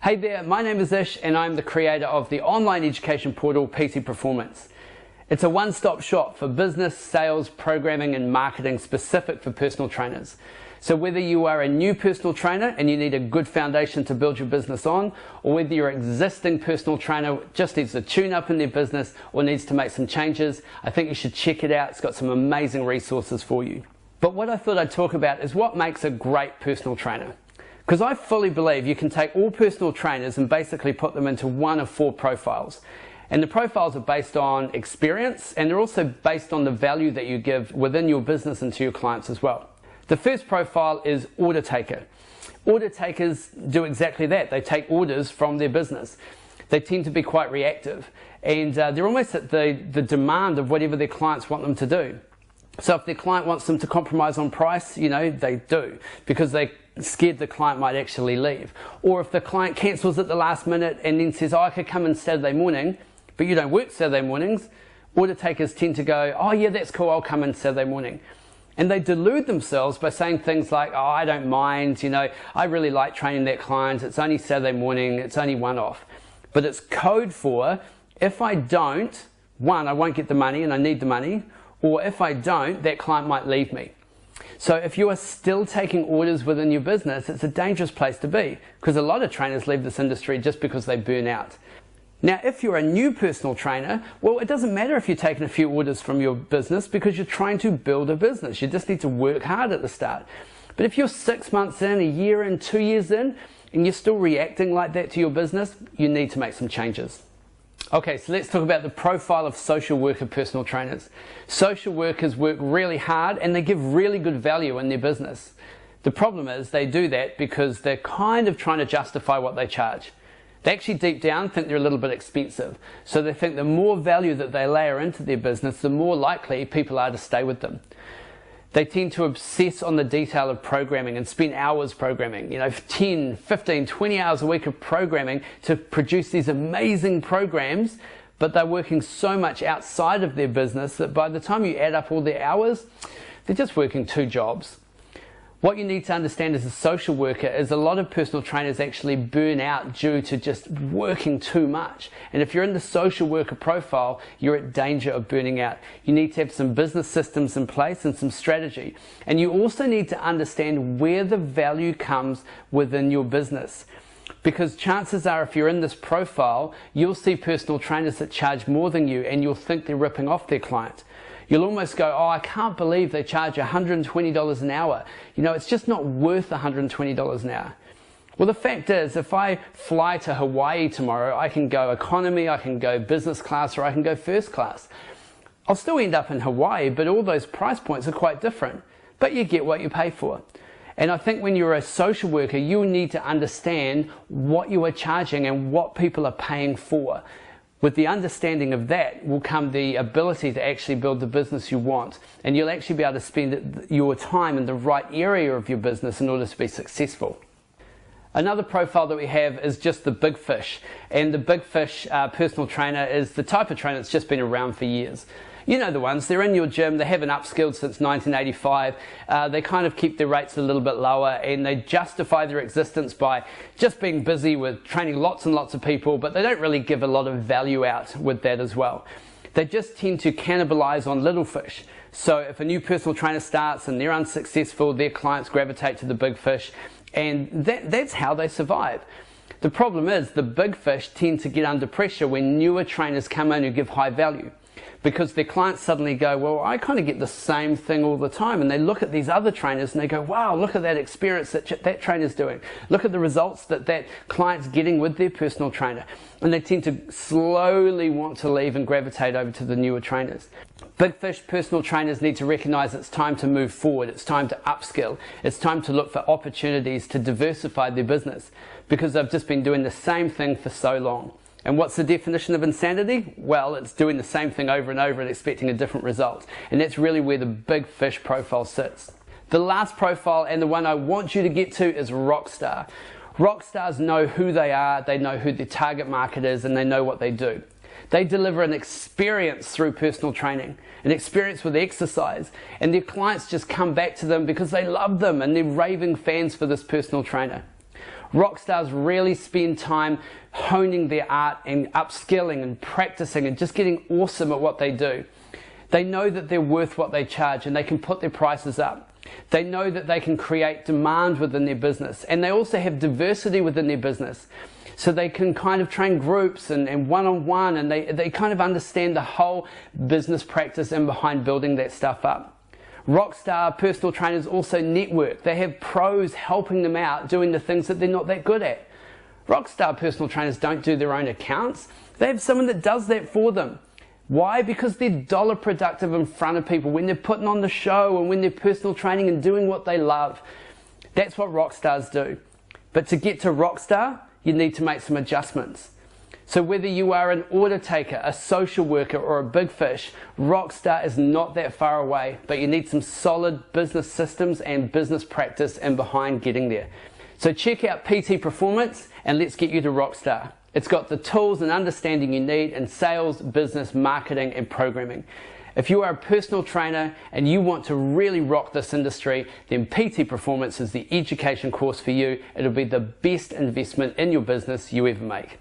Hey there, my name is Ish and I'm the creator of the online education portal PT Performance. It's a one-stop shop for business, sales, programming and marketing specific for personal trainers. So whether you are a new personal trainer and you need a good foundation to build your business on, or whether your existing personal trainer just needs to tune up in their business or needs to make some changes, I think you should check it out. It's got some amazing resources for you. But what I thought I'd talk about is what makes a great personal trainer. Because I fully believe you can take all personal trainers and basically put them into one of four profiles. And the profiles are based on experience and they're also based on the value that you give within your business and to your clients as well. The first profile is order taker. Order takers do exactly that. They take orders from their business. They tend to be quite reactive and they're almost at the demand of whatever their clients want them to do. So if their client wants them to compromise on price, they do, because they're scared the client might actually leave. Or if the client cancels at the last minute and then says, oh, I could come in Saturday morning, but you don't work Saturday mornings, order takers tend to go, oh yeah, that's cool, I'll come in Saturday morning. And they delude themselves by saying things like, oh, I don't mind, I really like training that client, it's only Saturday morning, it's only one-off. But it's code for, if I don't, one, I won't get the money and I need the money, or if I don't, that client might leave me. So if you are still taking orders within your business, it's a dangerous place to be, because a lot of trainers leave this industry just because they burn out. Now, if you're a new personal trainer, well, it doesn't matter if you're taking a few orders from your business because you're trying to build a business. You just need to work hard at the start. But if you're 6 months in, a year in, 2 years in, and you're still reacting like that to your business, you need to make some changes. Okay, so let's talk about the profile of social worker personal trainers. Social workers work really hard and they give really good value in their business. The problem is they do that because they're kind of trying to justify what they charge. They actually deep down think they're a little bit expensive. So they think the more value that they layer into their business, the more likely people are to stay with them. They tend to obsess on the detail of programming and spend hours programming, 10, 15, 20 hours a week of programming to produce these amazing programs, but they're working so much outside of their business that by the time you add up all their hours, they're just working 2 jobs. What you need to understand as a social worker is a lot of personal trainers actually burn out due to just working too much. And if you're in the social worker profile, you're at danger of burning out. You need to have some business systems in place and some strategy. And you also need to understand where the value comes within your business. Because chances are, if you're in this profile, you'll see personal trainers that charge more than you and you'll think they're ripping off their client. You'll almost go, oh, I can't believe they charge $120 an hour. It's just not worth $120 an hour. Well, the fact is, if I fly to Hawaii tomorrow, I can go economy, I can go business class, or I can go first class. I'll still end up in Hawaii, but all those price points are quite different. But you get what you pay for. And I think when you're a social worker, you need to understand what you are charging and what people are paying for. With the understanding of that will come the ability to actually build the business you want. And you'll actually be able to spend your time in the right area of your business in order to be successful. Another profile that we have is just the big fish. And the big fish personal trainer is the type of trainer that's just been around for years. You know the ones, they're in your gym, they haven't upskilled since 1985, they kind of keep their rates a little bit lower and they justify their existence by just being busy with training lots and lots of people, but they don't really give a lot of value out with that as well. They just tend to cannibalize on little fish. So if a new personal trainer starts and they're unsuccessful, their clients gravitate to the big fish and that's how they survive. The problem is the big fish tend to get under pressure when newer trainers come in who give high value. Because their clients suddenly go, well, I kind of get the same thing all the time. And they look at these other trainers and they go, wow, look at that experience that trainer's doing. Look at the results that client's getting with their personal trainer. And they tend to slowly want to leave and gravitate over to the newer trainers. Big fish personal trainers need to recognize it's time to move forward. It's time to upskill. It's time to look for opportunities to diversify their business because they've just been doing the same thing for so long. And what's the definition of insanity? Well, it's doing the same thing over and over and expecting a different result. And that's really where the big fish profile sits. The last profile, and the one I want you to get to, is rockstar. Rockstars know who they are, they know who their target market is, and they know what they do. They deliver an experience through personal training, an experience with exercise, and their clients just come back to them because they love them and they're raving fans for this personal trainer. Rock stars really spend time honing their art and upskilling and practicing and just getting awesome at what they do. They know that they're worth what they charge and they can put their prices up. They know that they can create demand within their business, and they also have diversity within their business. So they can kind of train groups and one-on-one, and they kind of understand the whole business practice and behind building that stuff up. Rockstar personal trainers also network. They have pros helping them out doing the things that they're not that good at. Rockstar personal trainers don't do their own accounts. They have someone that does that for them. Why? Because they're dollar productive in front of people when they're putting on the show and when they're personal training and doing what they love. That's what rock stars do. But to get to rockstar, you need to make some adjustments. So whether you are an order taker, a social worker, or a big fish, rockstar is not that far away, but you need some solid business systems and business practice in behind getting there. So check out PT Performance and let's get you to rockstar. It's got the tools and understanding you need in sales, business, marketing, and programming. If you are a personal trainer and you want to really rock this industry, then PT Performance is the education course for you. It'll be the best investment in your business you ever make.